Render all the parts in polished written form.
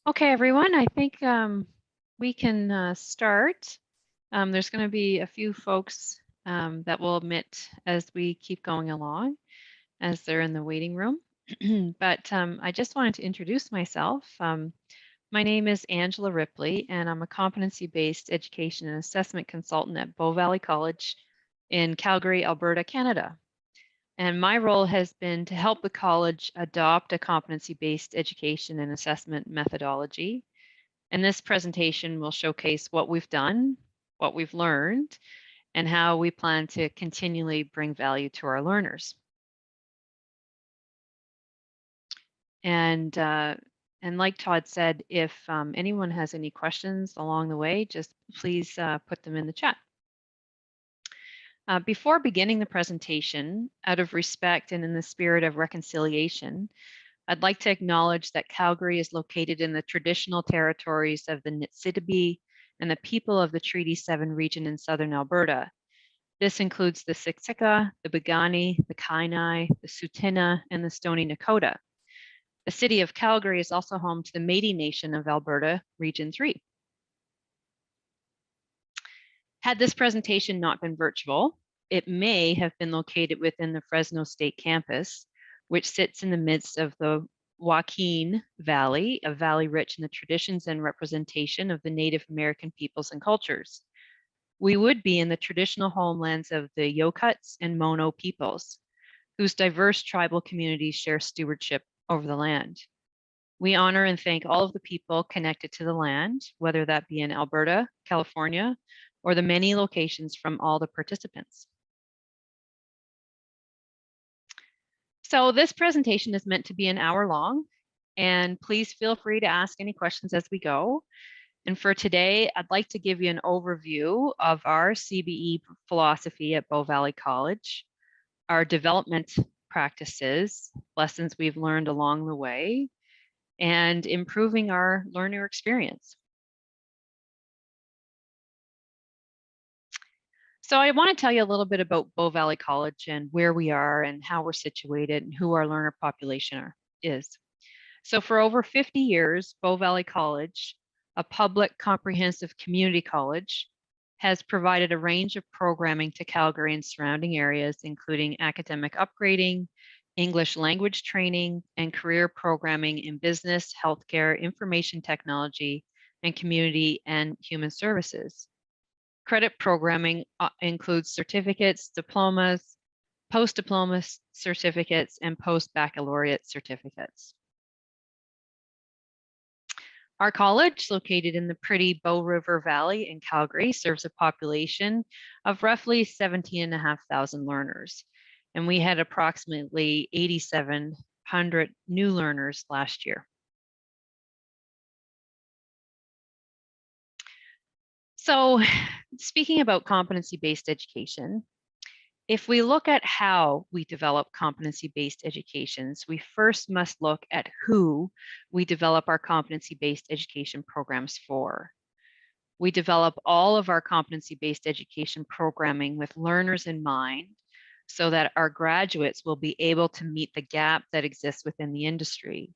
Okay, everyone, I think we can start. There's going to be a few folks that will admit as we keep going along, as they're in the waiting room. But I just wanted to introduce myself. My name is Angela Ripley, and I'm a competency-based education and assessment consultant at Bow Valley College in Calgary, Alberta, Canada. And my role has been to help the college adopt a competency-based education and assessment methodology. And this presentation will showcase what we've done, what we've learned, and how we plan to continually bring value to our learners. And like Todd said, if anyone has any questions along the way, just please put them in the chat. Before beginning the presentation, out of respect and in the spirit of reconciliation, I'd like to acknowledge that Calgary is located in the traditional territories of the Niitsitapi and the people of the Treaty 7 region in southern Alberta. This includes the Siksika, the Piikani, the Kainai, the Tsuut'ina, and the Stoney Nakoda. The city of Calgary is also home to the Métis Nation of Alberta, Region 3. Had this presentation not been virtual, it may have been located within the Fresno State campus, which sits in the midst of the Joaquin Valley, a valley rich in the traditions and representation of the Native American peoples and cultures. We would be in the traditional homelands of the Yokuts and Mono peoples, whose diverse tribal communities share stewardship over the land. We honor and thank all of the people connected to the land, whether that be in Alberta, California, or the many locations from all the participants. So this presentation is meant to be an hour long, and please feel free to ask any questions as we go. And for today, I'd like to give you an overview of our CBE philosophy at Bow Valley College, our development practices, lessons we've learned along the way, and improving our learner experience. So I want to tell you a little bit about Bow Valley College and where we are and how we're situated and who our learner population is. So for over 50 years, Bow Valley College, a public comprehensive community college, has provided a range of programming to Calgary and surrounding areas, including academic upgrading, English language training, and career programming in business, healthcare, information technology, and community and human services. Credit programming includes certificates, diplomas, post-diploma certificates, and post-baccalaureate certificates. Our college, located in the pretty Bow River Valley in Calgary, serves a population of roughly 17,500 learners. And we had approximately 8,700 new learners last year. So speaking about competency-based education, if we look at how we develop competency-based educations, we first must look at who we develop our competency-based education programs for. We develop all of our competency-based education programming with learners in mind so that our graduates will be able to meet the gap that exists within the industry,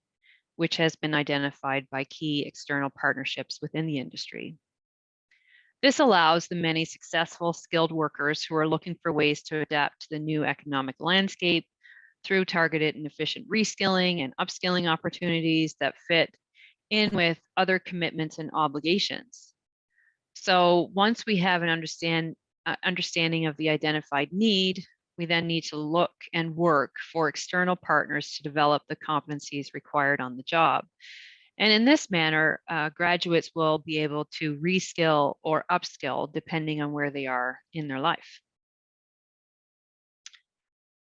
which has been identified by key external partnerships within the industry. This allows the many successful skilled workers who are looking for ways to adapt to the new economic landscape through targeted and efficient reskilling and upskilling opportunities that fit in with other commitments and obligations. So once we have an understanding of the identified need, we then need to look and work for external partners to develop the competencies required on the job. And in this manner, graduates will be able to reskill or upskill depending on where they are in their life.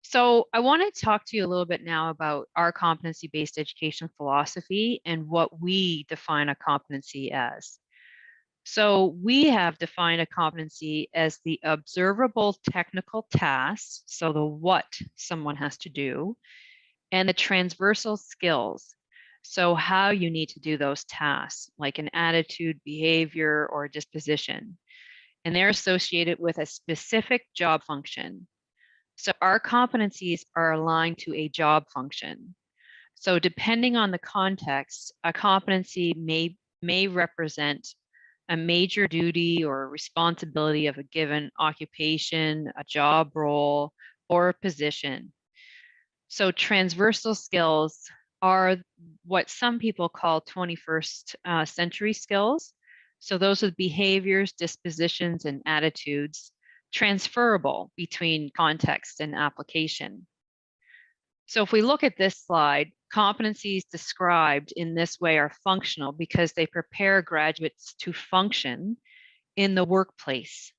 So I want to talk to you a little bit now about our competency-based education philosophy and what we define a competency as. So we have defined a competency as the observable technical tasks, so the what someone has to do, and the transversal skills. So how you need to do those tasks, like an attitude, behavior, or disposition. And they're associated with a specific job function. So our competencies are aligned to a job function. So depending on the context, a competency may represent a major duty or responsibility of a given occupation, a job role, or a position. So transversal skills are what some people call 21st century skills. So those are behaviors, dispositions, and attitudes transferable between context and application. So if we look at this slide, competencies described in this way are functional because they prepare graduates to function in the workplace.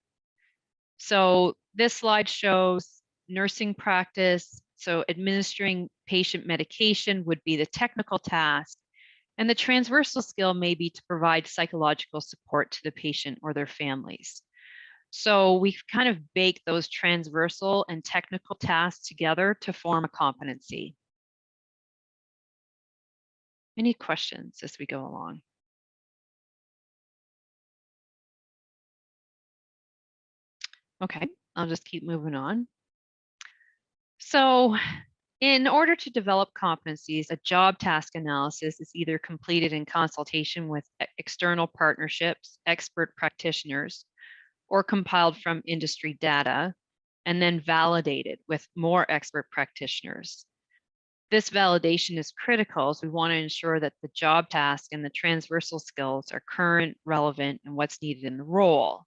So this slide shows nursing practice. So administering patient medication would be the technical task, and the transversal skill may be to provide psychological support to the patient or their families. So we've kind of baked those transversal and technical tasks together to form a competency. Any questions as we go along? Okay, I'll just keep moving on. So in order to develop competencies, a job task analysis is either completed in consultation with external partnerships, expert practitioners, or compiled from industry data, and then validated with more expert practitioners. This validation is critical as we want to ensure that the job task and the transversal skills are current, relevant, and what's needed in the role.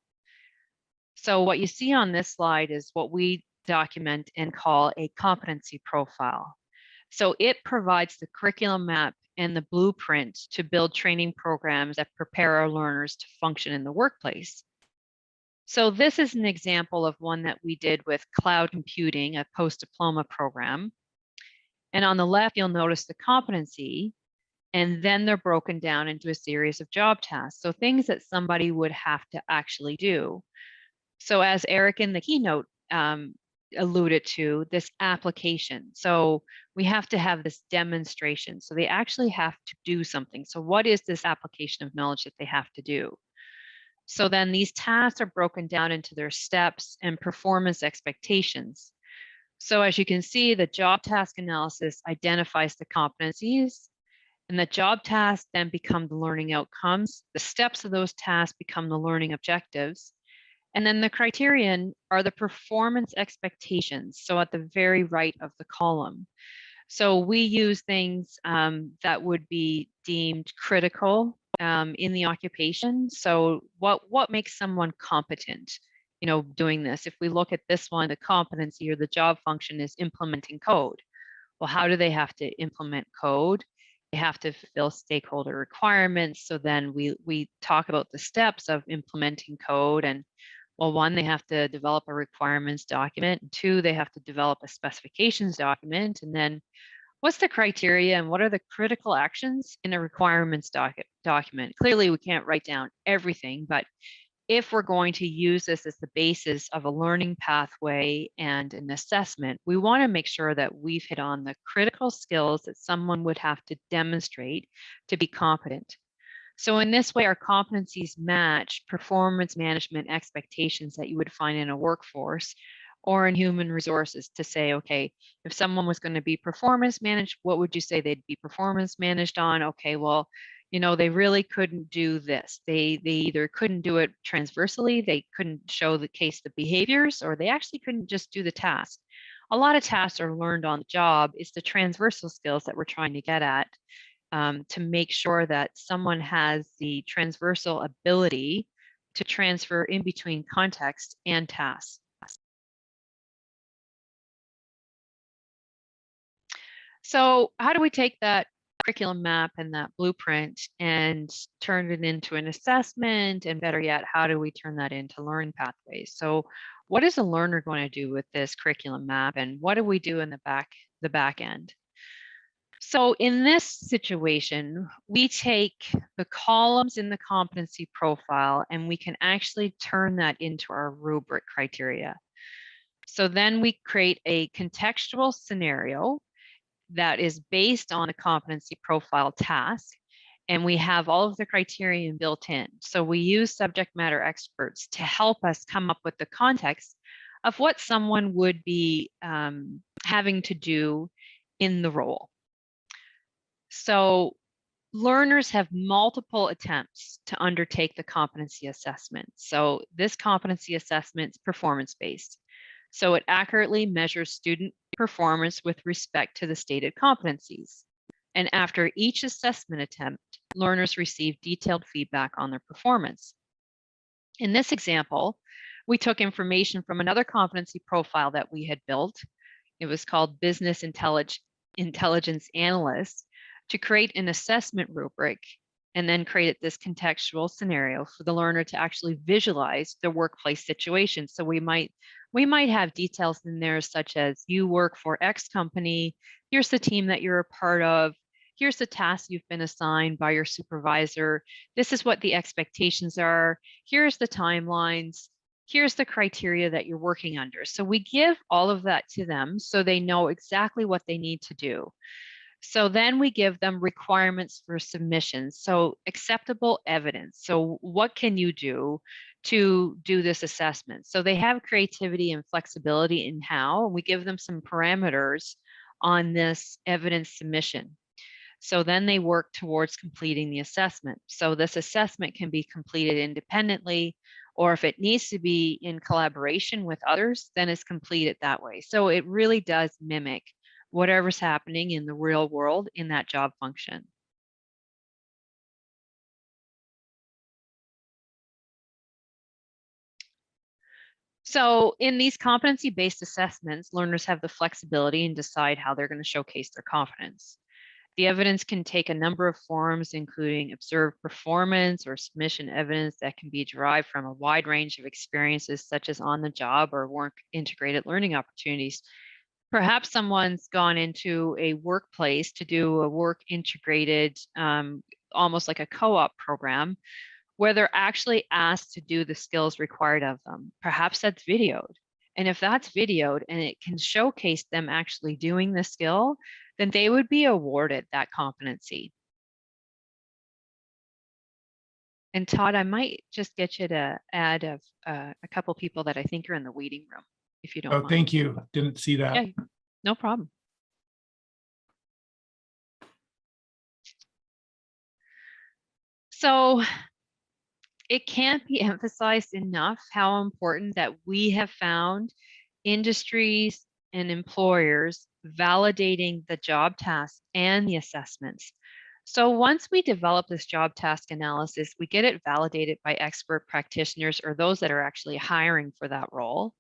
So what you see on this slide is what we document and call a competency profile. So it provides the curriculum map and the blueprint to build training programs that prepare our learners to function in the workplace. So this is an example of one that we did with cloud computing, a post-diploma program. And on the left, you'll notice the competency, and then they're broken down into a series of job tasks. So things that somebody would have to actually do. So as Eric in the keynote alluded to, this application. So we have to have this demonstration. So they actually have to do something. So what is this application of knowledge that they have to do? So then these tasks are broken down into their steps and performance expectations. So as you can see, the job task analysis identifies the competencies, and the job tasks then become the learning outcomes. The steps of those tasks become the learning objectives. And then the criterion are the performance expectations. So at the very right of the column. So we use things that would be deemed critical in the occupation. So what makes someone competent, doing this? If we look at this one, the competency or the job function is implementing code. Well, how do they have to implement code? They have to fulfill stakeholder requirements. So then we talk about the steps of implementing code. And well, one, they have to develop a requirements document. And two, they have to develop a specifications document. And then what's the criteria and what are the critical actions in a requirements document? Clearly, we can't write down everything, but if we're going to use this as the basis of a learning pathway and an assessment, we want to make sure that we've hit on the critical skills that someone would have to demonstrate to be competent. So in this way, our competencies match performance management expectations that you would find in a workforce or in human resources to say, okay, if someone was going to be performance managed, what would you say they'd be performance managed on? Okay, well, they really couldn't do this. They either couldn't do it transversally, they couldn't show the behaviors, or they actually couldn't just do the task. A lot of tasks are learned on the job. It's the transversal skills that we're trying to get at. To make sure that someone has the transversal ability to transfer in between context and tasks. So how do we take that curriculum map and that blueprint and turn it into an assessment? And better yet, how do we turn that into learning pathways? So what is a learner going to do with this curriculum map, and what do we do in the back end? So in this situation, we take the columns in the competency profile and we can actually turn that into our rubric criteria. So then we create a contextual scenario that is based on a competency profile task, and we have all of the criterion built in. So we use subject matter experts to help us come up with the context of what someone would be having to do in the role. So learners have multiple attempts to undertake the competency assessment. So this competency assessment is performance-based. So it accurately measures student performance with respect to the stated competencies. And after each assessment attempt, learners receive detailed feedback on their performance. In this example, we took information from another competency profile that we had built. It was called Business Intelligence Analyst, to create an assessment rubric and then created this contextual scenario for the learner to actually visualize the workplace situation. So we might have details in there such as you work for X company, here's the team that you're a part of, here's the tasks you've been assigned by your supervisor, this is what the expectations are, here's the timelines, here's the criteria that you're working under. So we give all of that to them so they know exactly what they need to do. So then we give them requirements for submissions. So acceptable evidence. So what can you do to do this assessment? So they have creativity and flexibility in how, and we give them some parameters on this evidence submission. So then they work towards completing the assessment. So this assessment can be completed independently, or if it needs to be in collaboration with others, then it's completed that way. So it really does mimic whatever's happening in the real world in that job function. So in these competency-based assessments, learners have the flexibility and decide how they're going to showcase their confidence. The evidence can take a number of forms, including observed performance or submission evidence that can be derived from a wide range of experiences, such as on the job or work integrated learning opportunities. Perhaps someone's gone into a workplace to do a work integrated, almost like a co-op program, where they're actually asked to do the skills required of them. Perhaps that's videoed. And if that's videoed and it can showcase them actually doing the skill, then they would be awarded that competency. And Todd, I might just get you to add a couple people that I think are in the waiting room, if you don't mind. Thank you. Didn't see that. Yeah, no problem. So it can't be emphasized enough how important that we have found industries and employers validating the job tasks and the assessments. So once we develop this job task analysis, we get it validated by expert practitioners or those that are actually hiring for that role.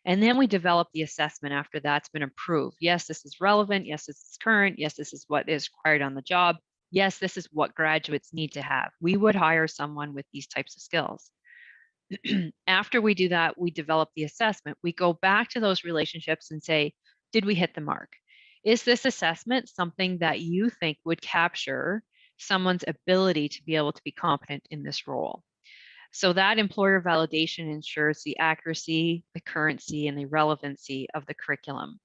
And then we develop the assessment after that's been approved. Yes, this is relevant. Yes, this is current. Yes, this is what is required on the job. Yes, this is what graduates need to have. We would hire someone with these types of skills. After we do that, we develop the assessment. We go back to those relationships and say, did we hit the mark? Is this assessment something that you think would capture someone's ability to be able to be competent in this role? So that employer validation ensures the accuracy, the currency, and the relevancy of the curriculum.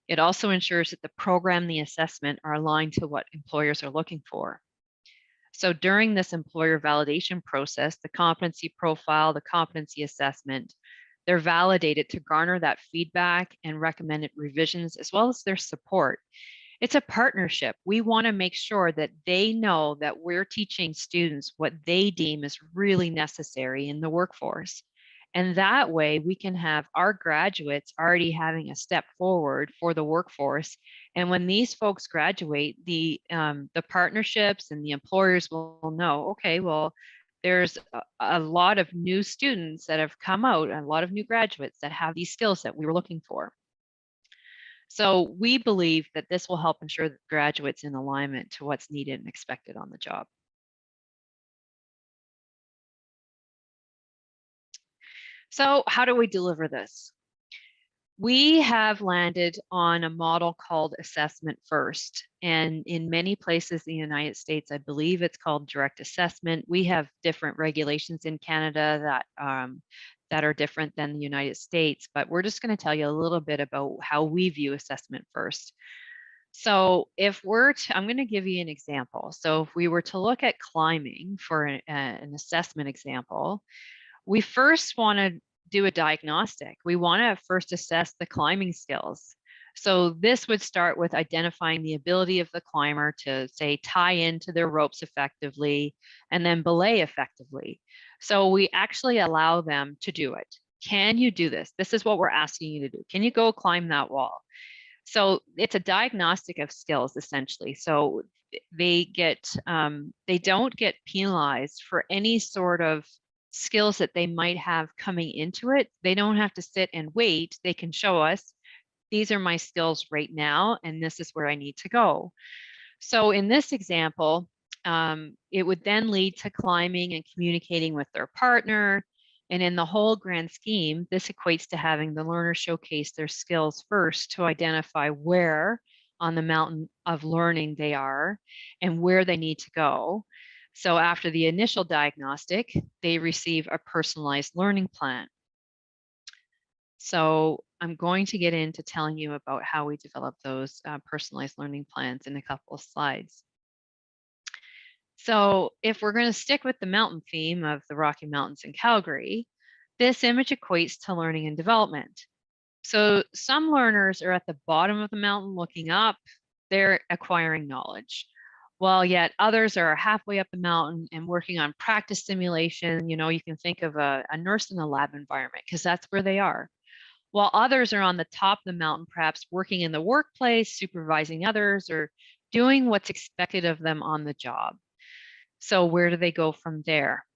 It also ensures that the program and the assessment are aligned to what employers are looking for. So during this employer validation process, the competency profile, the competency assessment, they're validated to garner that feedback and recommended revisions, as well as their support. It's a partnership. We want to make sure that they know that we're teaching students what they deem is really necessary in the workforce. And that way we can have our graduates already having a step forward for the workforce. And when these folks graduate, the partnerships and the employers will know, okay, well, there's a lot of new students that have come out, a lot of new graduates that have these skills that we were looking for. So we believe that this will help ensure that graduates in alignment to what's needed and expected on the job. So how do we deliver this? We have landed on a model called assessment first. And in many places in the United States, I believe it's called direct assessment. We have different regulations in Canada that are different than the United States, but we're just going to tell you a little bit about how we view assessment first. So if I'm going to give you an example. So if we were to look at climbing for an assessment example, we first want to do a diagnostic. We want to first assess the climbing skills. So this would start with identifying the ability of the climber to, say, tie into their ropes effectively and then belay effectively. So we actually allow them to do it. Can you do this? This is what we're asking you to do. Can you go climb that wall? So it's a diagnostic of skills essentially. So they don't get penalized for any sort of skills that they might have coming into it. They don't have to sit and wait. They can show us, these are my skills right now, and this is where I need to go. So in this example, it would then lead to climbing and communicating with their partner. And in the whole grand scheme, this equates to having the learner showcase their skills first to identify where on the mountain of learning they are and where they need to go. So after the initial diagnostic, they receive a personalized learning plan. So I'm going to get into telling you about how we develop those personalized learning plans in a couple of slides. So if we're going to stick with the mountain theme of the Rocky Mountains in Calgary, this image equates to learning and development. So some learners are at the bottom of the mountain looking up, they're acquiring knowledge. While yet others are halfway up the mountain and working on practice simulation. You know, you can think of a nurse in a lab environment because that's where they are. While others are on the top of the mountain, perhaps working in the workplace, supervising others, or doing what's expected of them on the job. So where do they go from there?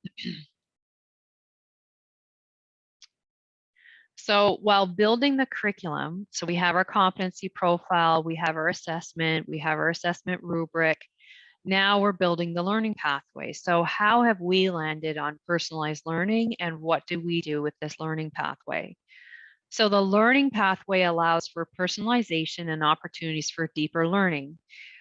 So while building the curriculum, so we have our competency profile, we have our assessment, we have our assessment rubric. Now we're building the learning pathway. So how have we landed on personalized learning, and what do we do with this learning pathway? So the learning pathway allows for personalization and opportunities for deeper learning.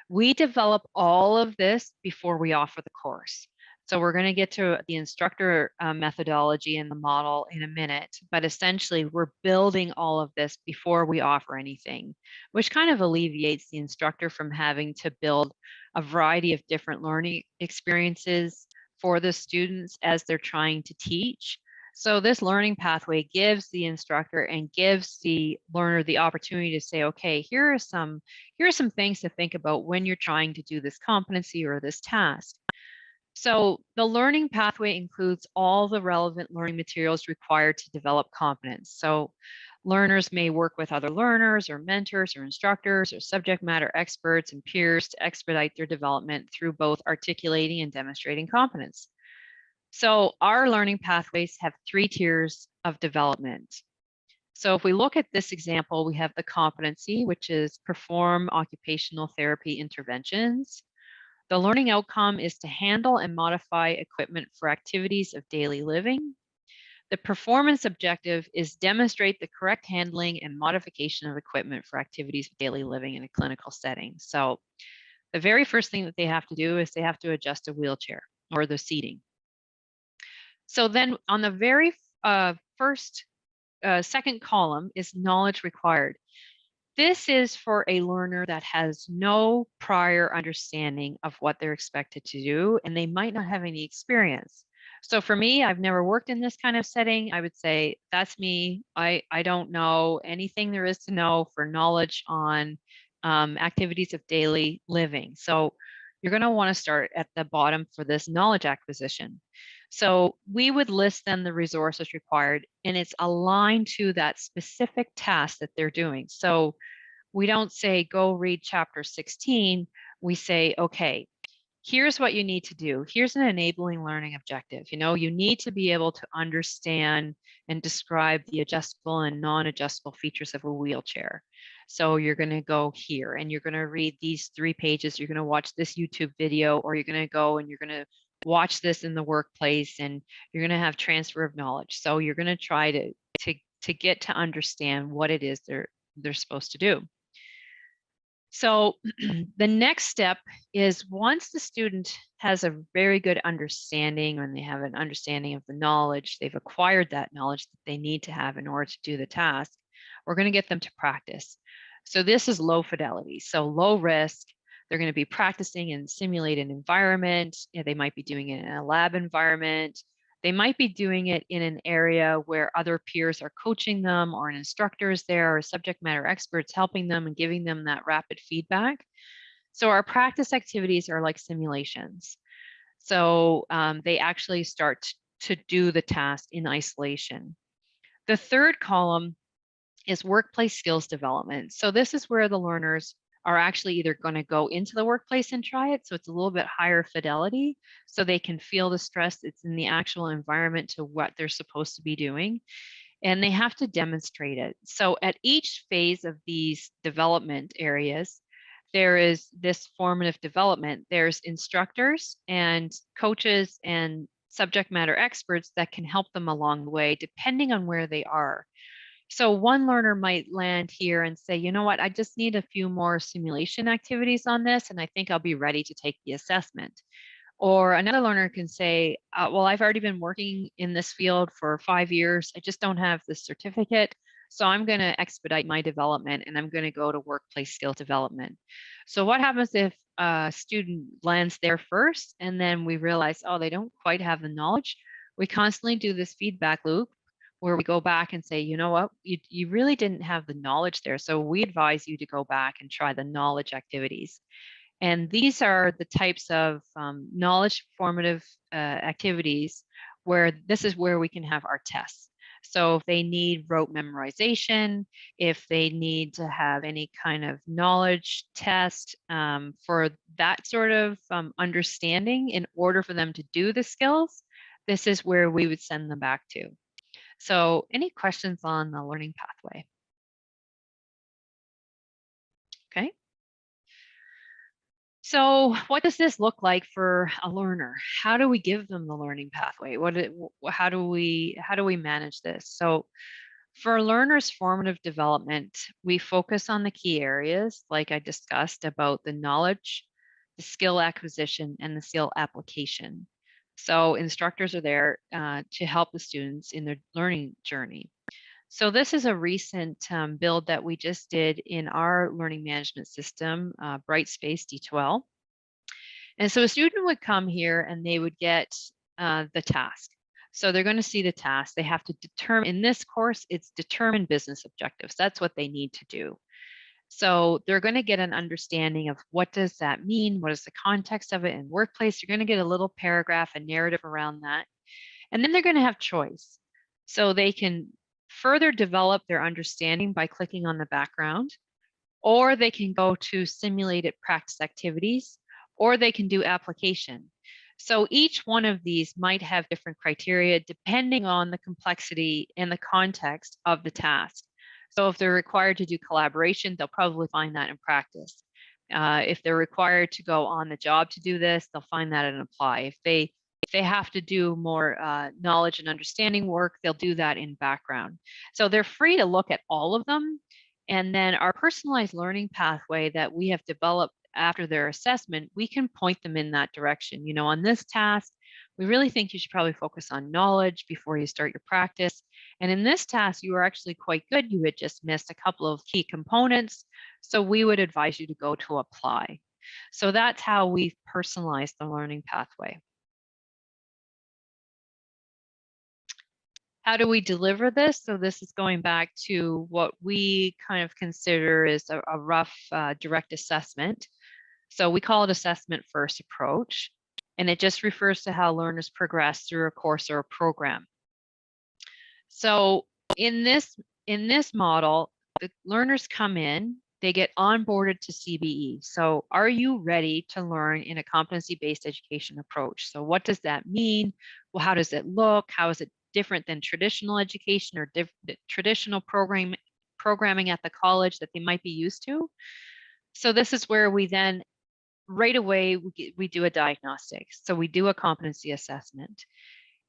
We develop all of this before we offer the course. So we're going to get to the instructor methodology and the model in a minute, but essentially we're building all of this before we offer anything, which kind of alleviates the instructor from having to build a variety of different learning experiences for the students as they're trying to teach. So this learning pathway gives the instructor and gives the learner the opportunity to say, okay, here are some things to think about when you're trying to do this competency or this task. So the learning pathway includes all the relevant learning materials required to develop competence. So learners may work with other learners or mentors or instructors or subject matter experts and peers to expedite their development through both articulating and demonstrating competence. So our learning pathways have 3 tiers of development. So if we look at this example, we have the competency, which is perform occupational therapy interventions. The learning outcome is to handle and modify equipment for activities of daily living. The performance objective is demonstrate the correct handling and modification of equipment for activities of daily living in a clinical setting. So the very first thing that they have to do is they have to adjust a wheelchair or the seating. So then on the very second column is knowledge required. This is for a learner that has no prior understanding of what they're expected to do, and they might not have any experience. So for me, I've never worked in this kind of setting. I would say that's me. I don't know anything there is to know for knowledge on activities of daily living. So you're going to want to start at the bottom for this knowledge acquisition. So we would list then the resources required, and it's aligned to that specific task that they're doing. So we don't say, go read chapter 16. We say, okay, here's what you need to do. Here's an enabling learning objective. You know, you need to be able to understand and describe the adjustable and non-adjustable features of a wheelchair. So you're going to go here and you're going to read these 3 pages. You're going to watch this YouTube video, or you're going to go and you're going to watch this in the workplace, and you're going to have transfer of knowledge. So you're going to try to get to understand what it is they're supposed to do. So the next step is, once the student has a very good understanding, and they have an understanding of the knowledge, they've acquired that knowledge that they need to have in order to do the task, we're going to get them to practice. So this is low fidelity, so low risk. They're going to be practicing in simulated environment. You know, they might be doing it in a lab environment. They might be doing it in an area where other peers are coaching them, or an instructor is there, or subject matter experts helping them and giving them that rapid feedback. So our practice activities are like simulations. So they actually start to do the task in isolation. The third column is workplace skills development. So this is where the learners are actually either going to go into the workplace and try it. So it's a little bit higher fidelity so they can feel the stress. It's in the actual environment to what they're supposed to be doing. And they have to demonstrate it. So at each phase of these development areas, there is this formative development. There's instructors and coaches and subject matter experts that can help them along the way, depending on where they are. So one learner might land here and say, you know what, I just need a few more simulation activities on this, and I think I'll be ready to take the assessment. Or another learner can say, well, I've already been working in this field for 5 years. I just don't have the certificate. So I'm going to expedite my development and I'm going to go to workplace skill development. So what happens if a student lands there first and then we realize, oh, they don't quite have the knowledge? We constantly do this feedback loop where we go back and say, you know what, you really didn't have the knowledge there. So we advise you to go back and try the knowledge activities. And these are the types of knowledge formative activities where this is where we can have our tests. So if they need rote memorization, if they need to have any kind of knowledge test for that sort of understanding in order for them to do the skills, this is where we would send them back to. So any questions on the learning pathway? Okay. So what does this look like for a learner? How do we give them the learning pathway? How do we manage this? So for learners' formative development, we focus on the key areas, like I discussed, about the knowledge, the skill acquisition, and the skill application. So instructors are there to help the students in their learning journey. So this is a recent build that we just did in our learning management system, Brightspace D12. And so a student would come here and they would get the task. So they're going to see the task. They have to determine, in this course, it's determine business objectives. That's what they need to do. So they're going to get an understanding of what does that mean? What is the context of it in workplace? You're going to get a little paragraph, a narrative around that. And then they're going to have choice. So they can further develop their understanding by clicking on the background, or they can go to simulated practice activities, or they can do application. So each one of these might have different criteria depending on the complexity and the context of the task. So if they're required to do collaboration, they'll probably find that in practice. If they're required to go on the job to do this, they'll find that in apply. If they have to do more knowledge and understanding work, they'll do that in background. So they're free to look at all of them. And then our personalized learning pathway that we have developed after their assessment, we can point them in that direction. You know, on this task, we really think you should probably focus on knowledge before you start your practice. And in this task, you were actually quite good. You had just missed a couple of key components. So we would advise you to go to apply. So that's how we've personalized the learning pathway. How do we deliver this? So this is going back to what we kind of consider is a rough direct assessment. So we call it assessment first approach, and it just refers to how learners progress through a course or a program. So in this model, the learners come in, they get onboarded to CBE. So are you ready to learn in a competency-based education approach? So what does that mean? Well, how does it look? How is it different than traditional education or traditional programming at the college that they might be used to? So this is where we then right away we do a diagnostic. So we do a competency assessment.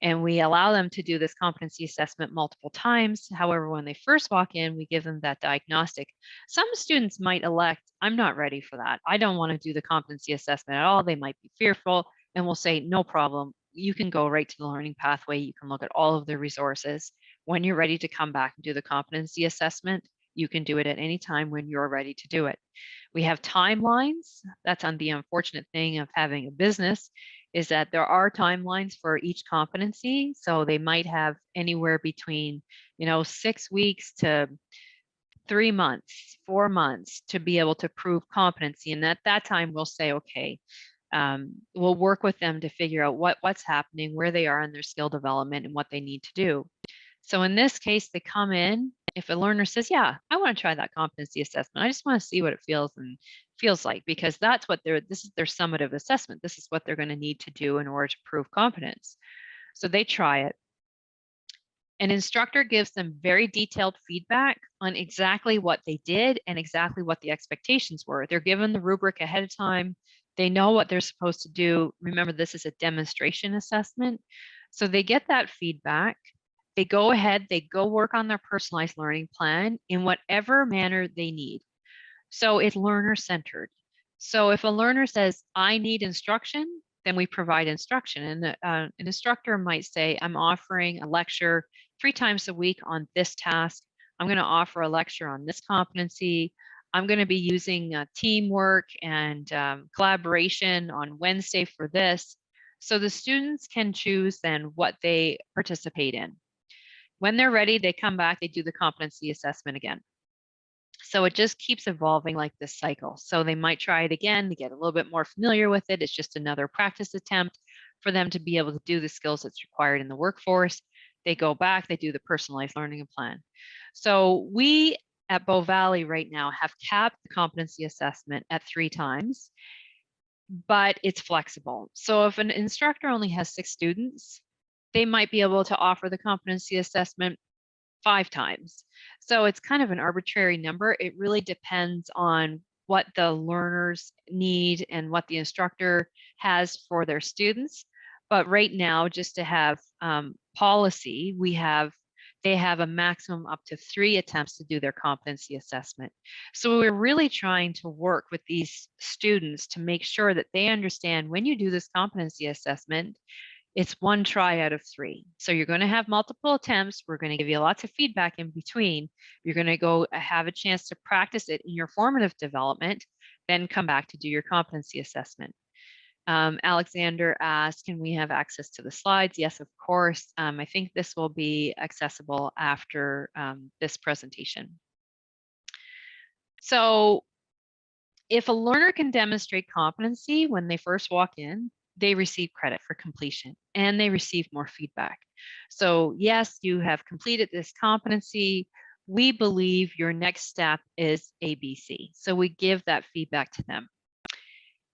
And we allow them to do this competency assessment multiple times. However, when they first walk in, we give them that diagnostic. Some students might elect, I'm not ready for that. I don't want to do the competency assessment at all. They might be fearful, and we'll say, no problem. You can go right to the learning pathway. You can look at all of the resources. When you're ready to come back and do the competency assessment, you can do it at any time when you're ready to do it. We have timelines. That's on the unfortunate thing of having a business is that there are timelines for each competency. So they might have anywhere between, 6 weeks to 3 months, 4 months to be able to prove competency. And at that time, we'll say, okay, we'll work with them to figure out what's happening, where they are in their skill development, and what they need to do. So in this case, they come in. If a learner says, yeah, I want to try that competency assessment, I just want to see what it feels like, because that's what this is their summative assessment. This is what they're going to need to do in order to prove competence. So they try it. An instructor gives them very detailed feedback on exactly what they did and exactly what the expectations were. They're given the rubric ahead of time. They know what they're supposed to do. Remember, this is a demonstration assessment. So they get that feedback. They go ahead, they go work on their personalized learning plan in whatever manner they need. So it's learner centered. So if a learner says, I need instruction, then we provide instruction. And an instructor might say, I'm offering a lecture 3 times a week on this task. I'm going to offer a lecture on this competency. I'm going to be using teamwork and collaboration on Wednesday for this. So the students can choose then what they participate in. When they're ready, they come back, they do the competency assessment again. So it just keeps evolving like this cycle. So they might try it again to get a little bit more familiar with it. It's just another practice attempt for them to be able to do the skills that's required in the workforce. They go back, they do the personalized learning plan. So we at Bow Valley right now have capped the competency assessment at 3 times, but it's flexible. So if an instructor only has 6 students, they might be able to offer the competency assessment 5 times. So it's kind of an arbitrary number. It really depends on what the learners need and what the instructor has for their students. But right now, just to have policy, they have a maximum up to 3 attempts to do their competency assessment. So we're really trying to work with these students to make sure that they understand when you do this competency assessment, it's 1 try out of 3. So you're going to have multiple attempts. We're going to give you lots of feedback in between. You're going to go have a chance to practice it in your formative development, then come back to do your competency assessment. Alexander asked, can we have access to the slides? Yes, of course. I think this will be accessible after this presentation. So if a learner can demonstrate competency when they first walk in, they receive credit for completion and they receive more feedback. So yes, you have completed this competency. We believe your next step is ABC. So we give that feedback to them.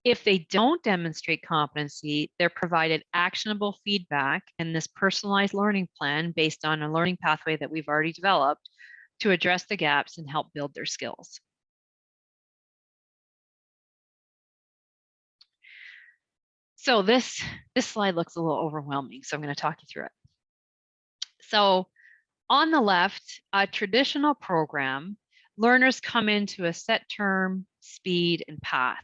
If they don't demonstrate competency, they're provided actionable feedback in this personalized learning plan based on a learning pathway that we've already developed to address the gaps and help build their skills. So this slide looks a little overwhelming, so I'm going to talk you through it. So on the left, a traditional program, learners come into a set term, speed, and path.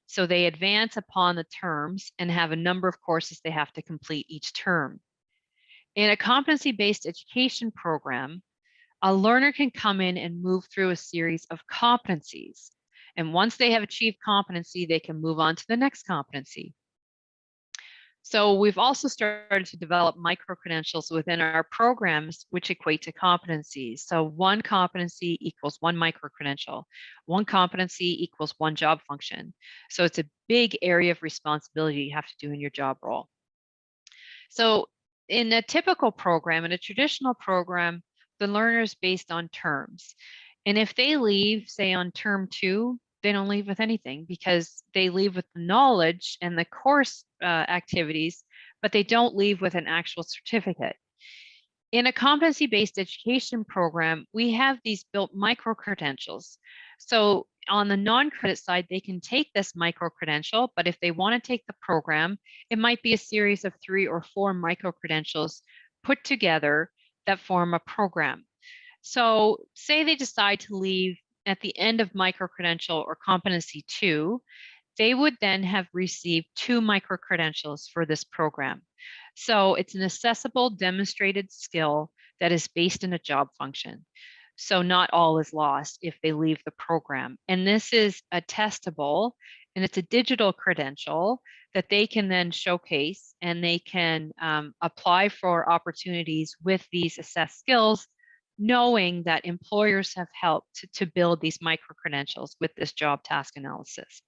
So they advance upon the terms and have a number of courses they have to complete each term. In a competency-based education program, a learner can come in and move through a series of competencies. And once they have achieved competency, they can move on to the next competency. So we've also started to develop micro-credentials within our programs, which equate to competencies. So 1 competency equals 1 micro-credential. 1 competency equals 1 job function. So it's a big area of responsibility you have to do in your job role. So in a typical program, in a traditional program, the learner is based on terms. And if they leave, say on term 2, they don't leave with anything because they leave with the knowledge and the course activities, but they don't leave with an actual certificate. In a competency-based education program, we have these built micro-credentials. So on the non-credit side, they can take this micro-credential, but if they want to take the program, it might be a series of 3 or 4 micro-credentials put together that form a program. So say they decide to leave at the end of micro-credential or competency 2, they would then have received 2 micro-credentials for this program. So it's an accessible demonstrated skill that is based in a job function. So not all is lost if they leave the program. And this is a testable, and it's a digital credential that they can then showcase, and they can apply for opportunities with these assessed skills, knowing that employers have helped to build these micro credentials with this job task analysis.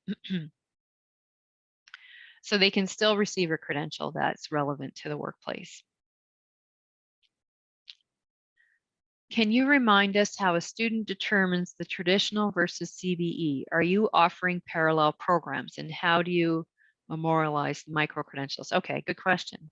So they can still receive a credential that's relevant to the workplace. Can you remind us how a student determines the traditional versus CBE? Are you offering parallel programs, and how do you memorialize micro-credentials? Okay, good question.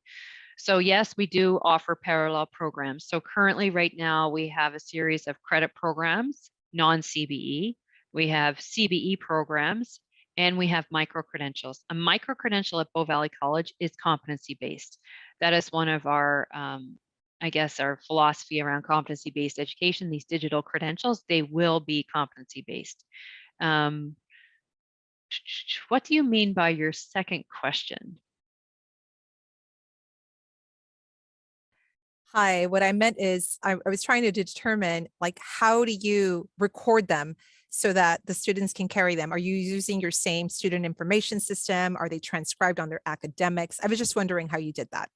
So yes, we do offer parallel programs. So currently right now we have a series of credit programs, non-CBE. We have CBE programs, and we have micro-credentials. A micro-credential at Bow Valley College is competency-based. That is one of our I guess our philosophy around competency-based education. These digital credentials, they will be competency-based. What do you mean by your second question? Hi, what I meant is I was trying to determine, like, how do you record them so that the students can carry them? Are you using your same student information system? Are they transcribed on their academics? I was just wondering how you did that.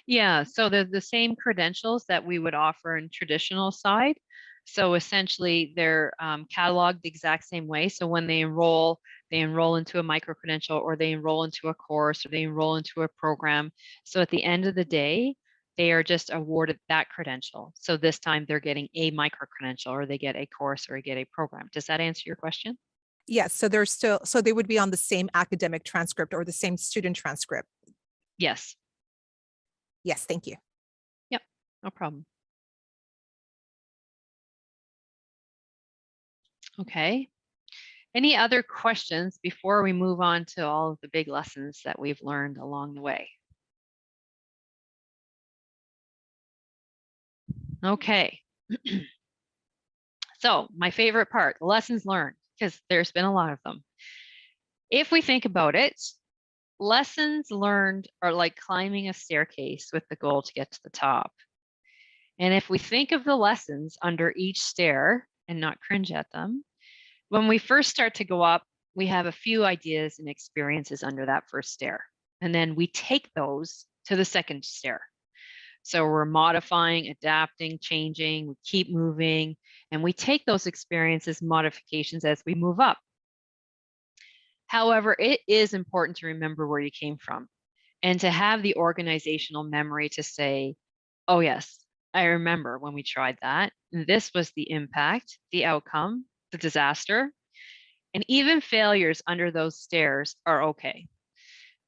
Yeah, so they're the same credentials that we would offer in traditional side. So essentially, they're cataloged the exact same way. So when they enroll into a micro credential, or they enroll into a course, or they enroll into a program. So at the end of the day, they are just awarded that credential. So this time they're getting a micro credential, or they get a course, or they get a program. Does that answer your question? Yes, so they're still, so they would be on the same academic transcript or the same student transcript. Yes. Yes, thank you. Yep, no problem. Okay. Any other questions before we move on to all of the big lessons that we've learned along the way? Okay. So my favorite part, the lessons learned, because there's been a lot of them. If we think about it, lessons learned are like climbing a staircase with the goal to get to the top. And if we think of the lessons under each stair and not cringe at them, when we first start to go up, we have a few ideas and experiences under that first stair. And then we take those to the second stair. So we're modifying, adapting, changing, we keep moving, and we take those experiences, modifications as we move up. However, it is important to remember where you came from, and to have the organizational memory to say, oh yes, I remember when we tried that. And this was the impact, the outcome, the disaster, and even failures under those stairs are okay.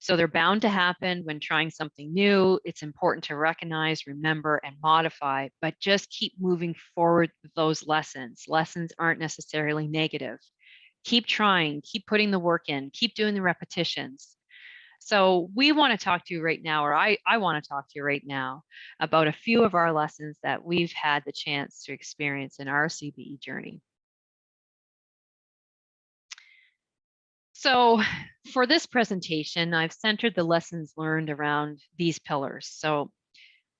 So they're bound to happen when trying something new. It's important to recognize, remember, and modify, but just keep moving forward with those lessons. Lessons aren't necessarily negative. Keep trying, keep putting the work in, keep doing the repetitions. So we want to talk to you right now, or I want to talk to you right now about a few of our lessons that we've had the chance to experience in our CBE journey. So for this presentation, I've centered the lessons learned around these pillars. So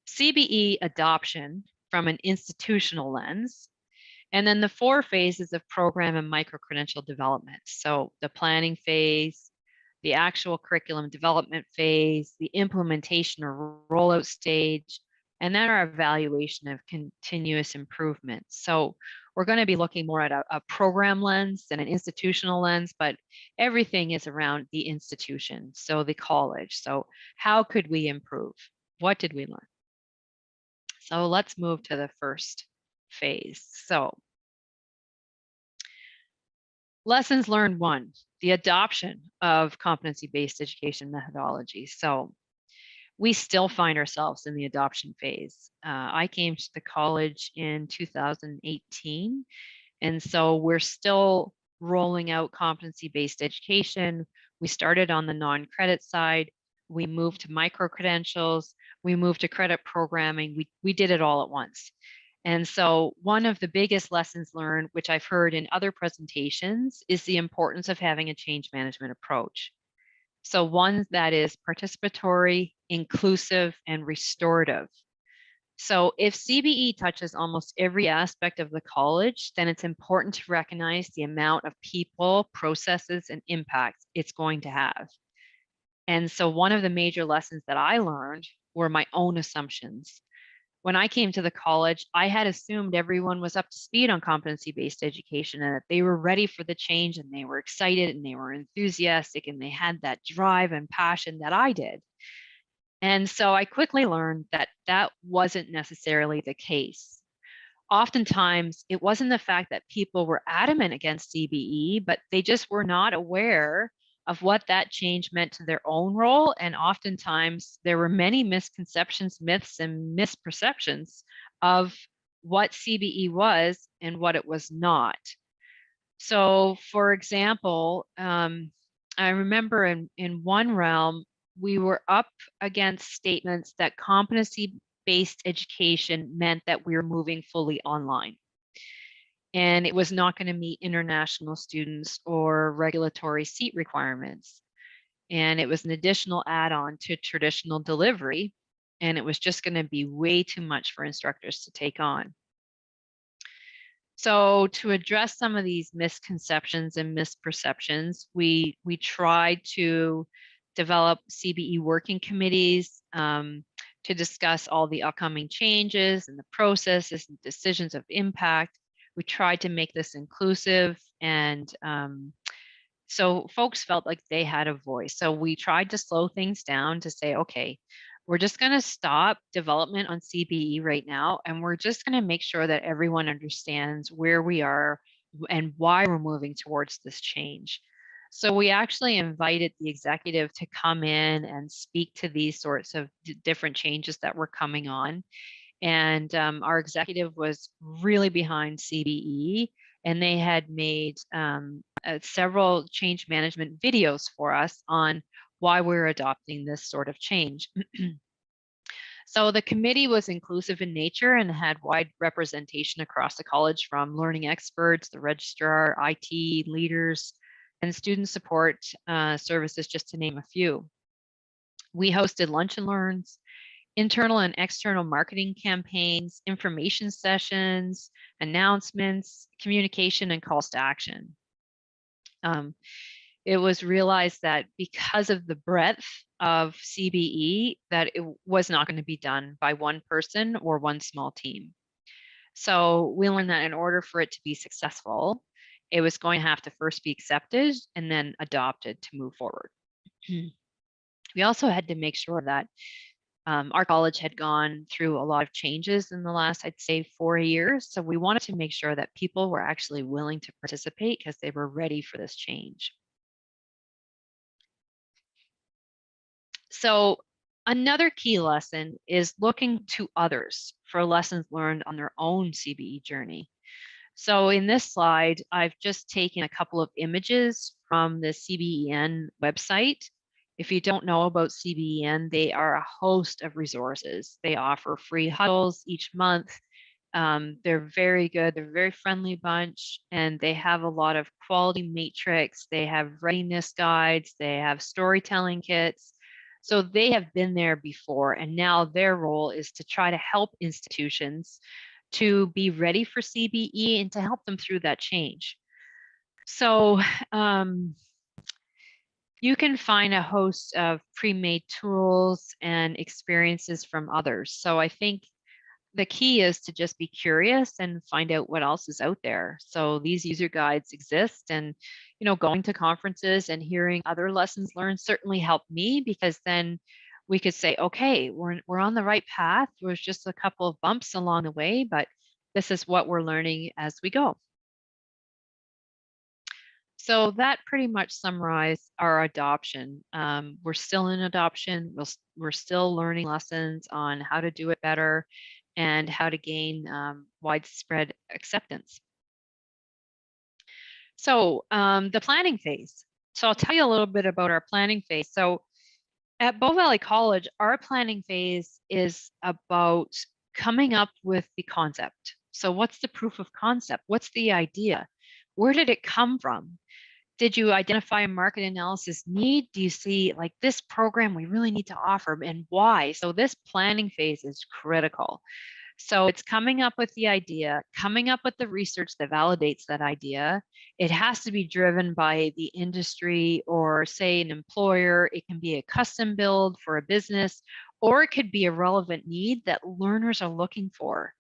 CBE adoption from an institutional lens, and then the 4 phases of program and micro-credential development. So the planning phase, the actual curriculum development phase, the implementation or rollout stage, and then our evaluation of continuous improvement. So we're going to be looking more at a program lens than an institutional lens, but everything is around the institution, so the college. So how could we improve? What did we learn? So let's move to the first phase. So lessons learned 1, the adoption of competency-based education methodology. So we still find ourselves in the adoption phase. I came to the college in 2018, and so we're still rolling out competency-based education. We started on the non-credit side. We moved to micro-credentials. We moved to credit programming. We did it all at once. And so one of the biggest lessons learned, which I've heard in other presentations, is the importance of having a change management approach. So one that is participatory, inclusive, and restorative. So if CBE touches almost every aspect of the college, then it's important to recognize the amount of people, processes, and impacts it's going to have. And so one of the major lessons that I learned were my own assumptions. When I came to the college, I had assumed everyone was up to speed on competency-based education and that they were ready for the change and they were excited and they were enthusiastic and they had that drive and passion that I did. And so I quickly learned that that wasn't necessarily the case. Oftentimes, it wasn't the fact that people were adamant against CBE, but they just were not aware of what that change meant to their own role. And oftentimes, there were many misconceptions, myths, and misperceptions of what CBE was and what it was not. So, for example, I remember in one realm, we were up against statements that competency-based education meant that we were moving fully online. And it was not going to meet international students or regulatory seat requirements. And it was an additional add-on to traditional delivery. And it was just going to be way too much for instructors to take on. So to address some of these misconceptions and misperceptions, we tried to develop CBE working committees to discuss all the upcoming changes and the processes and decisions of impact. We tried to make this inclusive and so folks felt like they had a voice. So we tried to slow things down to say, okay, we're just going to stop development on CBE right now, and we're just going to make sure that everyone understands where we are and why we're moving towards this change. So we actually invited the executive to come in and speak to these sorts of different changes that were coming on. And our executive was really behind CBE, and they had made several change management videos for us on why we're adopting this sort of change. So the committee was inclusive in nature and had wide representation across the college, from learning experts, the registrar, IT leaders, and student support services, just to name a few. We hosted lunch and learns, internal and external marketing campaigns, information sessions, announcements, communication, and calls to action. It was realized that because of the breadth of CBE, that it was not going to be done by one person or one small team. So we learned that in order for it to be successful, it was going to have to first be accepted and then adopted to move forward. We also had to make sure that our college had gone through a lot of changes in the last, I'd say, 4 years. So we wanted to make sure that people were actually willing to participate because they were ready for this change. So another key lesson is looking to others for lessons learned on their own CBE journey. So in this slide, I've just taken a couple of images from the CBEN website. If you don't know about CBEN, they are a host of resources. They offer free huddles each month. They're very good. They're a very friendly bunch, and they have a lot of quality matrix. They have readiness guides. They have storytelling kits. So they have been there before, and now their role is to try to help institutions to be ready for CBE and to help them through that change. So you can find a host of pre-made tools and experiences from others. So I think the key is to just be curious and find out what else is out there. So these user guides exist, and going to conferences and hearing other lessons learned certainly helped me, because then we could say, okay, we're on the right path. There's just a couple of bumps along the way, but this is what we're learning as we go. So that pretty much summarized our adoption. We're still in adoption. We're still learning lessons on how to do it better and how to gain widespread acceptance. So the planning phase. So I'll tell you a little bit about our planning phase. So at Bow Valley College, our planning phase is about coming up with the concept. So what's the proof of concept? What's the idea? Where did it come from? Did you identify a market analysis need? Do you see like this program we really need to offer, and why? So this planning phase is critical. So it's coming up with the idea, coming up with the research that validates that idea. It has to be driven by the industry or, say, an employer. It can be a custom build for a business, or it could be a relevant need that learners are looking for.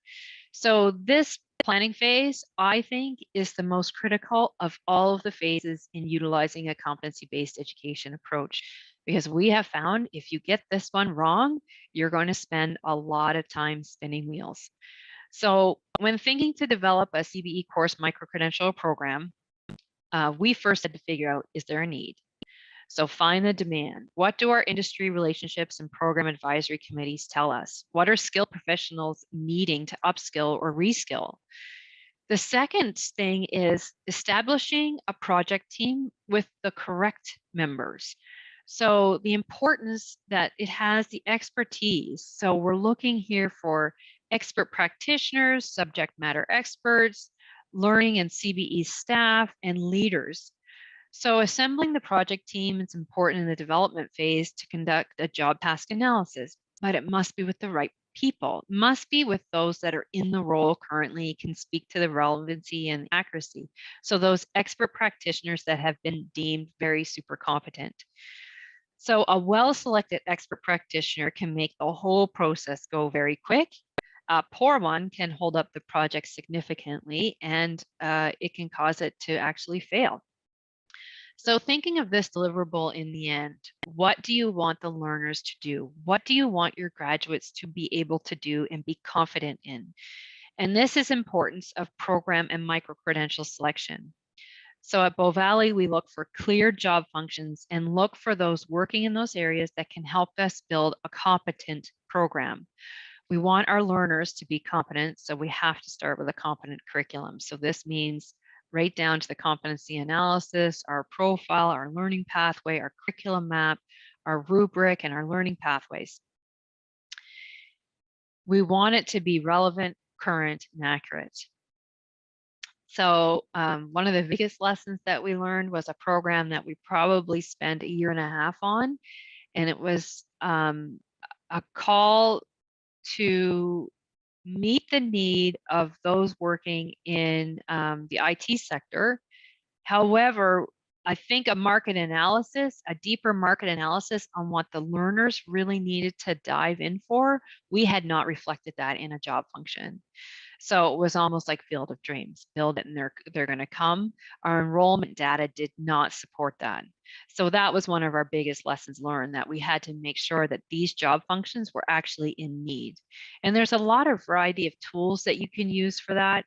So this planning phase, I think, is the most critical of all of the phases in utilizing a competency-based education approach, because we have found if you get this one wrong, you're going to spend a lot of time spinning wheels. So when thinking to develop a CBE course micro-credential program, we first had to figure out, is there a need? So find the demand. What do our industry relationships and program advisory committees tell us? What are skilled professionals needing to upskill or reskill? The second thing is establishing a project team with the correct members. So the importance that it has the expertise. So we're looking here for expert practitioners, subject matter experts, learning and CBE staff, and leaders. So assembling the project team is important in the development phase to conduct a job task analysis, but it must be with the right people, it must be with those that are in the role currently, can speak to the relevancy and accuracy. So those expert practitioners that have been deemed very super competent. So a well-selected expert practitioner can make the whole process go very quick. A poor one can hold up the project significantly, and it can cause it to actually fail. So thinking of this deliverable in the end, what do you want the learners to do? What do you want your graduates to be able to do and be confident in? And this is importance of program and micro-credential selection. So at Bow Valley, we look for clear job functions and look for those working in those areas that can help us build a competent program. We want our learners to be competent, so we have to start with a competent curriculum. So this means right down to the competency analysis, our profile, our learning pathway, our curriculum map, our rubric, and our learning pathways. We want it to be relevant, current, and accurate. So one of the biggest lessons that we learned was a program that we probably spent 1.5 years on, and it was a call to meet the need of those working in the IT sector. However, I think a market analysis, a deeper market analysis on what the learners really needed to dive in for, we had not reflected that in a job function. So it was almost like Field of Dreams. Build it and they're going to come. Our enrollment data did not support that. So that was one of our biggest lessons learned, that we had to make sure that these job functions were actually in need. And there's a lot of variety of tools that you can use for that.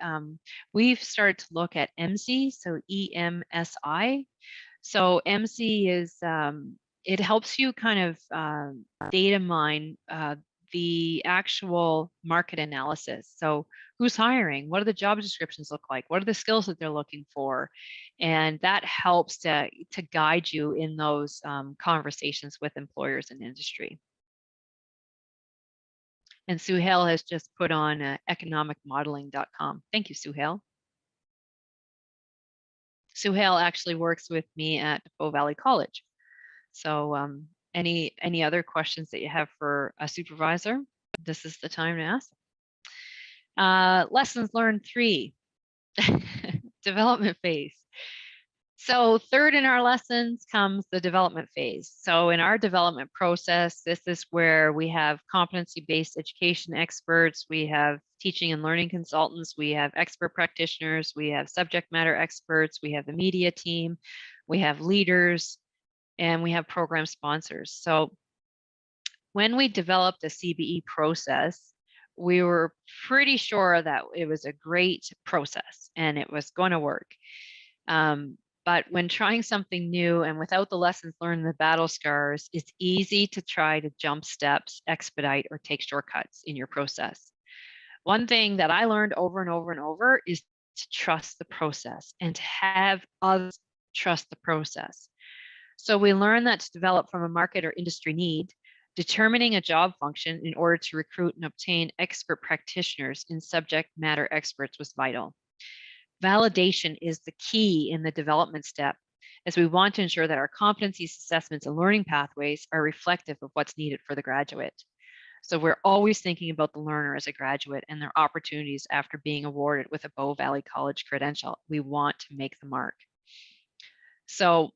We've started to look at EMSI, so EMSI. So EMSI is, it helps you kind of data mine the actual market analysis. So who's hiring? What do the job descriptions look like? What are the skills that they're looking for? And that helps to guide you in those conversations with employers and industry. And Suhail has just put on economicmodeling.com. Thank you, Suhail. Suhail actually works with me at Bow Valley College. So any other questions that you have for a supervisor, this is the time to ask. Lessons learned 3, development phase. So third in our lessons comes the development phase. So in our development process, this is where we have competency-based education experts, we have teaching and learning consultants, we have expert practitioners, we have subject matter experts, we have the media team, we have leaders, and we have program sponsors. So when we developed the CBE process, we were pretty sure that it was a great process and it was going to work. But when trying something new and without the lessons learned, the battle scars, it's easy to try to jump steps, expedite, or take shortcuts in your process. One thing that I learned over and over and over is to trust the process and to have others trust the process. So we learned that to develop from a market or industry need, determining a job function in order to recruit and obtain expert practitioners and subject matter experts was vital. Validation is the key in the development step, as we want to ensure that our competencies assessments and learning pathways are reflective of what's needed for the graduate. So we're always thinking about the learner as a graduate and their opportunities after being awarded with a Bow Valley College credential. We want to make the mark. So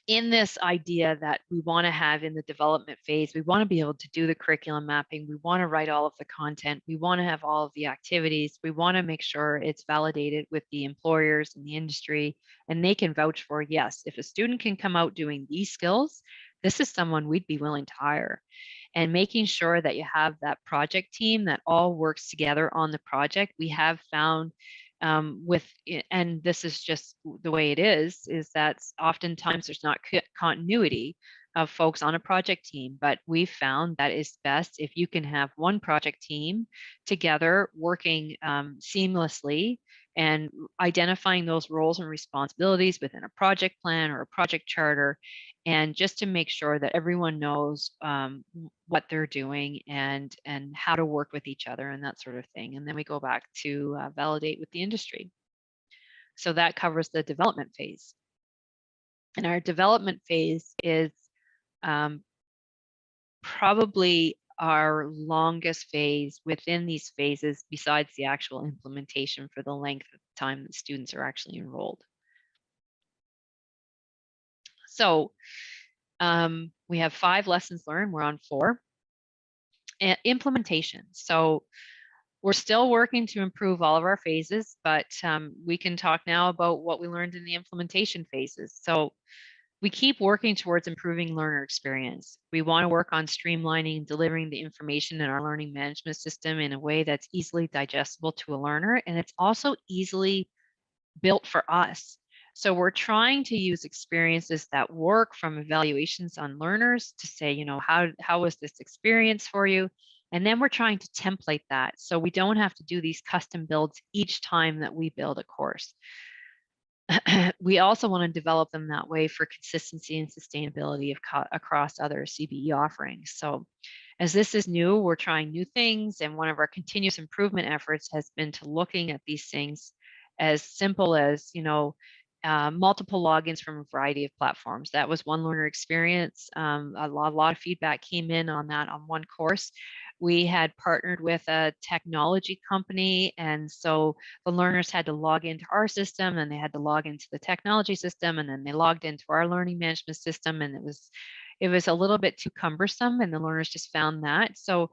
in this idea that we want to have in the development phase, we want to be able to do the curriculum mapping, we want to write all of the content, we want to have all of the activities, we want to make sure it's validated with the employers and the industry, and they can vouch for, yes, if a student can come out doing these skills, this is someone we'd be willing to hire. And making sure that you have that project team that all works together on the project. We have found and this is just the way it is that oftentimes there's not continuity of folks on a project team, but we've found that it's best if you can have one project team together working seamlessly and identifying those roles and responsibilities within a project plan or a project charter, and just to make sure that everyone knows what they're doing and how to work with each other and that sort of thing. And then we go back to validate with the industry. So that covers the development phase. And our development phase is probably our longest phase within these phases, besides the actual implementation, for the length of time that students are actually enrolled. So we have 5 lessons learned. We're on 4. Implementation. So we're still working to improve all of our phases, but we can talk now about what we learned in the implementation phases. So we keep working towards improving learner experience. We want to work on streamlining and delivering the information in our learning management system in a way that's easily digestible to a learner, and it's also easily built for us. So we're trying to use experiences that work from evaluations on learners to say, you know, how was this experience for you? And then we're trying to template that so we don't have to do these custom builds each time that we build a course. We also want to develop them that way for consistency and sustainability across other CBE offerings. So as this is new, we're trying new things, and one of our continuous improvement efforts has been to looking at these things as simple as, you know, multiple logins from a variety of platforms. That was one learner experience. A lot of feedback came in on that on one course. We had partnered with a technology company, and so the learners had to log into our system, and they had to log into the technology system, and then they logged into our learning management system, and it was a little bit too cumbersome, and the learners just found that. So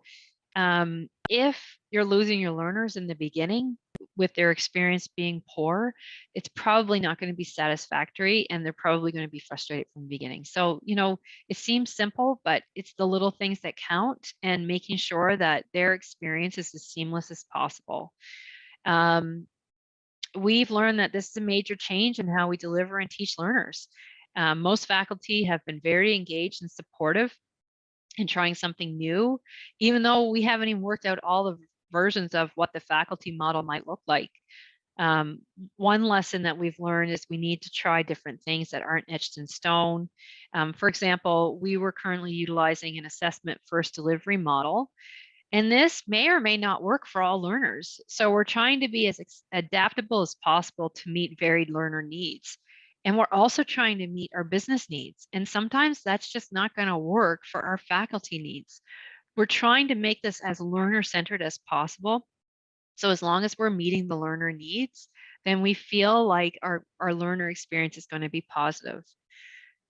if you're losing your learners in the beginning with their experience being poor, it's probably not going to be satisfactory, and they're probably going to be frustrated from the beginning. So, you know, it seems simple, but it's the little things that count, and making sure that their experience is as seamless as possible. We've learned that this is a major change in how we deliver and teach learners. Most faculty have been very engaged and supportive in trying something new, even though we haven't even worked out all the versions of what the faculty model might look like. One lesson that we've learned is we need to try different things that aren't etched in stone. For example, we were currently utilizing an assessment first delivery model, and this may or may not work for all learners. So we're trying to be as adaptable as possible to meet varied learner needs. And we're also trying to meet our business needs. And sometimes that's just not going to work for our faculty needs. We're trying to make this as learner-centered as possible. So as long as we're meeting the learner needs, then we feel like our learner experience is going to be positive.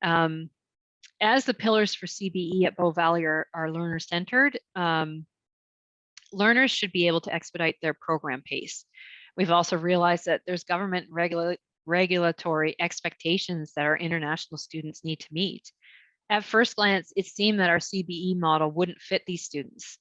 As the pillars for CBE at Bow Valley are learner-centered, learners should be able to expedite their program pace. We've also realized that there's government regulatory expectations that our international students need to meet. At first glance, it seemed that our CBE model wouldn't fit these students,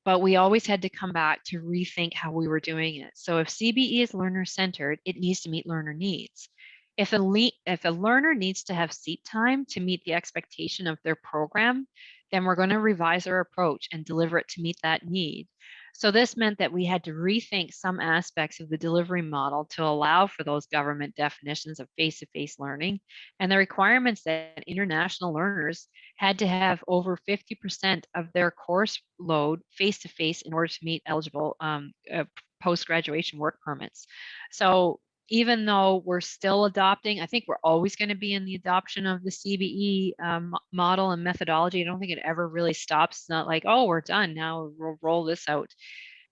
but we always had to come back to rethink how we were doing it. So if CBE is learner-centered, it needs to meet learner needs. If a learner needs to have seat time to meet the expectation of their program, then we're going to revise our approach and deliver it to meet that need. So this meant that we had to rethink some aspects of the delivery model to allow for those government definitions of face-to-face learning and the requirements that international learners had to have over 50% of their course load face-to-face in order to meet eligible post-graduation work permits. So even though we're still adopting, I think we're always going to be in the adoption of the CBE model and methodology. I don't think it ever really stops. It's not like, oh, we're done now, we'll roll this out.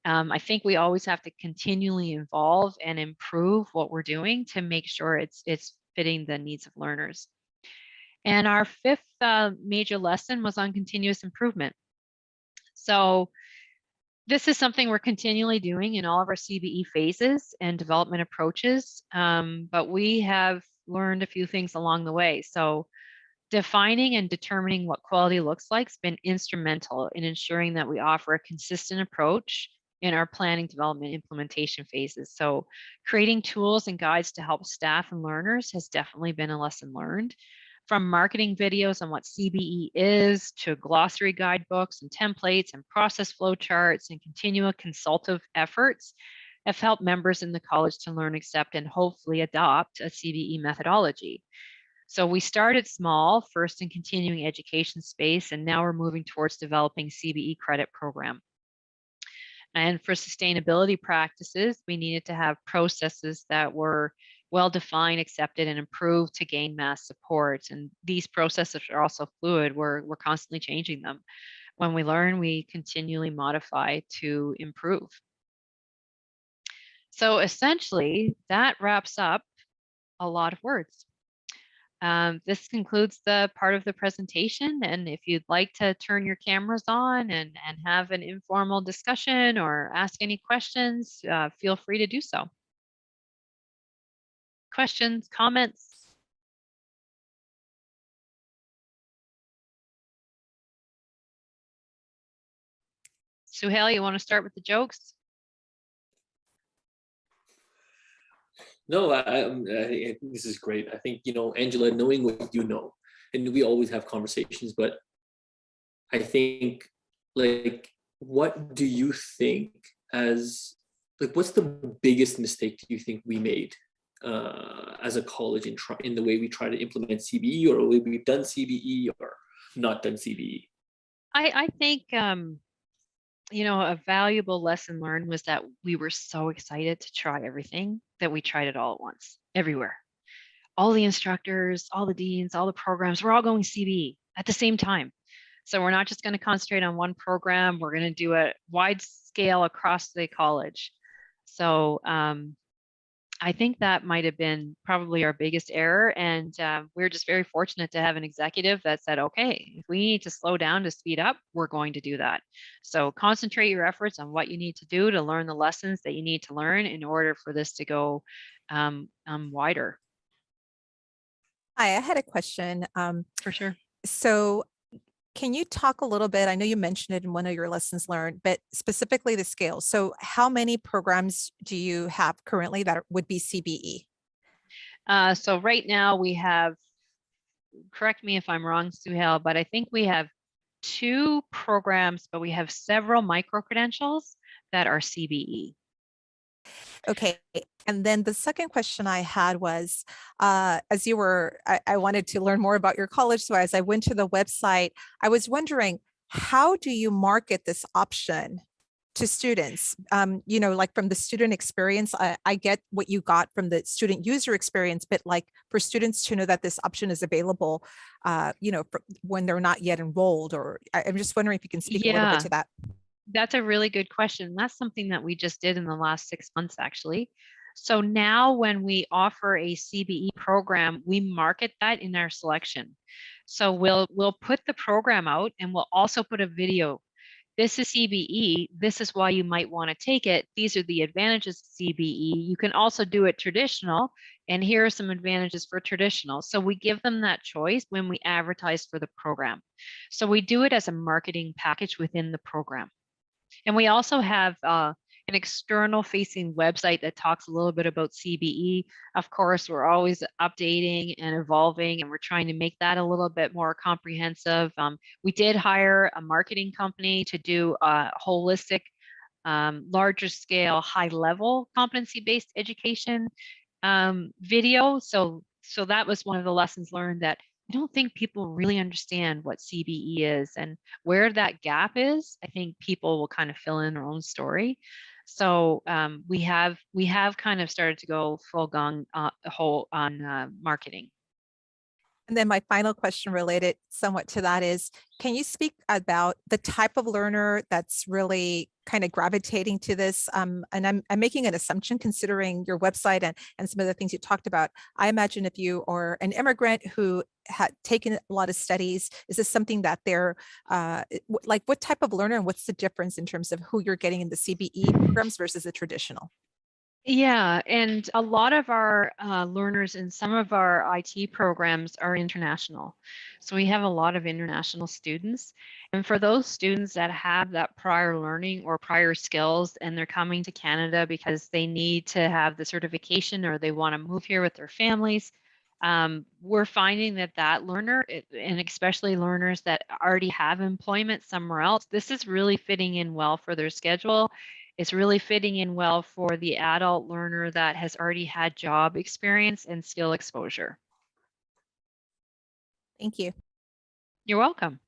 I think we always have to continually evolve and improve what we're doing to make sure it's fitting the needs of learners. And our fifth major lesson was on continuous improvement. So this is something we're continually doing in all of our CBE phases and development approaches, but we have learned a few things along the way. So defining and determining what quality looks like has been instrumental in ensuring that we offer a consistent approach in our planning, development, implementation phases. So creating tools and guides to help staff and learners has definitely been a lesson learned. From marketing videos on what CBE is to glossary guidebooks and templates and process flow charts and continual consultative efforts have helped members in the college to learn, accept, and hopefully adopt a CBE methodology. So we started small, first in continuing education space, and now we're moving towards developing CBE credit program. And for sustainability practices, we needed to have processes that were well-defined, accepted, and improved to gain mass support. And these processes are also fluid. We're constantly changing them. When we learn, we continually modify to improve. So essentially, that wraps up a lot of words. This concludes the part of the presentation, and if you'd like to turn your cameras on and have an informal discussion or ask any questions, feel free to do so. Questions, comments? Suhail, you want to start with the jokes? No, I think this is great. I think, Angela, knowing what you know, and we always have conversations, but I think, like, what do you think what's the biggest mistake you think we made as a college in the way we try to implement CBE, or the way we've done CBE or not done CBE? I think, a valuable lesson learned was that we were so excited to try everything that we tried it all at once, everywhere. All the instructors, all the deans, all the programs, we're all going CBE at the same time. So we're not just going to concentrate on one program, we're going to do a wide scale across the college. So I think that might have been probably our biggest error. And we're just very fortunate to have an executive that said, okay, if we need to slow down to speed up, we're going to do that. So concentrate your efforts on what you need to do to learn the lessons that you need to learn in order for this to go wider. Hi, I had a question. For sure. So can you talk a little bit? I know you mentioned it in one of your lessons learned, but specifically the scale. So how many programs do you have currently that would be CBE? So right now we have, correct me if I'm wrong, Suhail, but I think we have 2 programs, but we have several micro-credentials that are CBE. Okay. And then the second question I had was, as you were, I wanted to learn more about your college. So as I went to the website, I was wondering, how do you market this option to students? Like from the student experience, I get what you got from the student user experience, but like for students to know that this option is available, when they're not yet enrolled, or I'm just wondering if you can speak a little bit to that. That's a really good question. That's something that we just did in the last 6 months, actually. So now when we offer a CBE program, we market that in our selection. So we'll put the program out, and we'll also put a video. This is CBE. This is why you might want to take it. These are the advantages of CBE. You can also do it traditional, and here are some advantages for traditional. So we give them that choice when we advertise for the program. So we do it as a marketing package within the program. And we also have an external facing website that talks a little bit about CBE. Of course, we're always updating and evolving, and we're trying to make that a little bit more comprehensive. We did hire a marketing company to do a holistic, larger scale, high level competency-based education video. So that was one of the lessons learned, that I don't think people really understand what CBE is, and where that gap is. I think people will kind of fill in their own story. So we have kind of started to go full gung whole on marketing. And then my final question related somewhat to that is, can you speak about the type of learner that's really kind of gravitating to this? And I'm making an assumption considering your website and some of the things you talked about. I imagine if you are an immigrant who had taken a lot of studies, is this something that they're like what type of learner and what's the difference in terms of who you're getting in the CBE programs versus the traditional? Yeah, and a lot of our learners in some of our IT programs are international. So we have a lot of international students. And for those students that have that prior learning or prior skills and they're coming to Canada because they need to have the certification or they want to move here with their families, we're finding that learner, and especially learners that already have employment somewhere else, this is really fitting in well for their schedule. It's really fitting in well for the adult learner that has already had job experience and skill exposure. Thank you. You're welcome.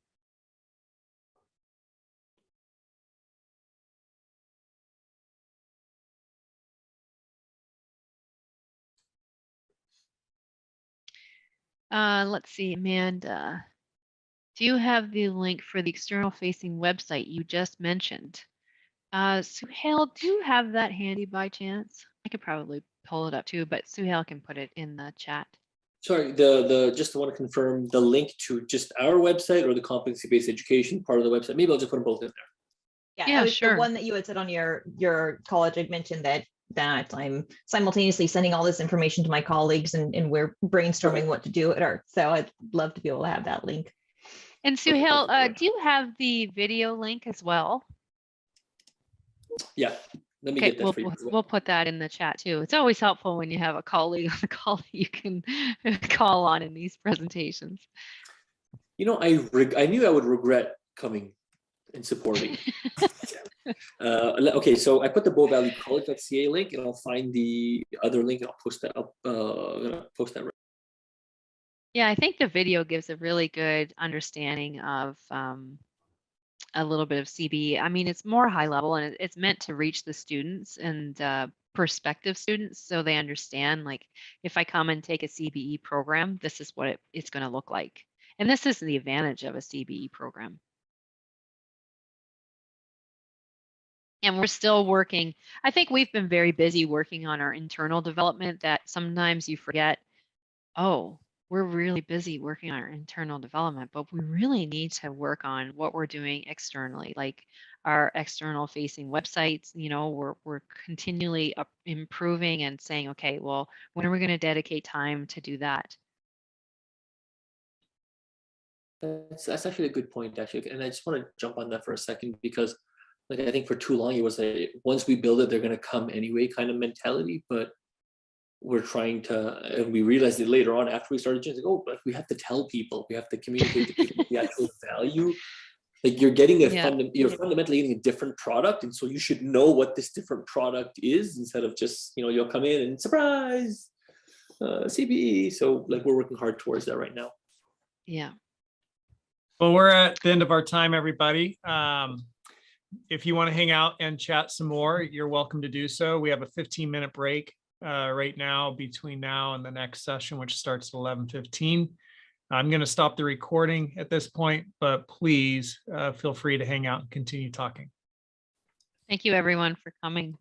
Let's see, Amanda. Do you have the link for the external facing website you just mentioned? Suhail, do you have that handy by chance? I could probably pull it up too, but Suhail can put it in the chat. Sorry, the just want to confirm the link to just our website or the competency-based education part of the website. Maybe I'll just put them both in there. Yeah, I was sure. the one that you had said on your college. I mentioned that I'm simultaneously sending all this information to my colleagues and we're brainstorming what to do at our. So I'd love to be able to have that link. And Suhail, do you have the video link as well? Yeah, let me Okay, get that for you. we'll put that in the chat too. It's always helpful when you have a colleague on the call that you can call on in these presentations. You know, I knew I would regret coming and supporting. Okay, so I put the Bow Valley College.ca link, and I'll find the other link and I'll post that up. Post that. Yeah, I think the video gives a really good understanding of a little bit of CBE. I mean, it's more high level and it's meant to reach the students and prospective students so they understand, like, if I come and take a CBE program, this is what it's going to look like. And this is the advantage of a CBE program. And we're still working. I think we've been very busy working on our internal development that sometimes you forget, oh, we're really busy working on our internal development, but we really need to work on what we're doing externally, like our external facing websites. You know, we're continually improving and saying, okay, well, when are we going to dedicate time to do that? That's actually a good point, actually, and I just want to jump on that for a second because, like, I think for too long it was a once we build it, they're going to come anyway kind of mentality, but we're trying to, and we realized it later on after we started just like, oh, but we have to tell people, we have to communicate to people the actual value. Like you're getting you're fundamentally getting a different product, and so you should know what this different product is instead of just, you know, you'll come in and surprise, CBE. So like we're working hard towards that right now. Yeah. Well, we're at the end of our time, everybody. If you want to hang out and chat some more, you're welcome to do so. We have a 15-minute break right now between now and the next session, which starts at 11:15. I'm going to stop the recording at this point, but please feel free to hang out and continue talking. Thank you, everyone, for coming.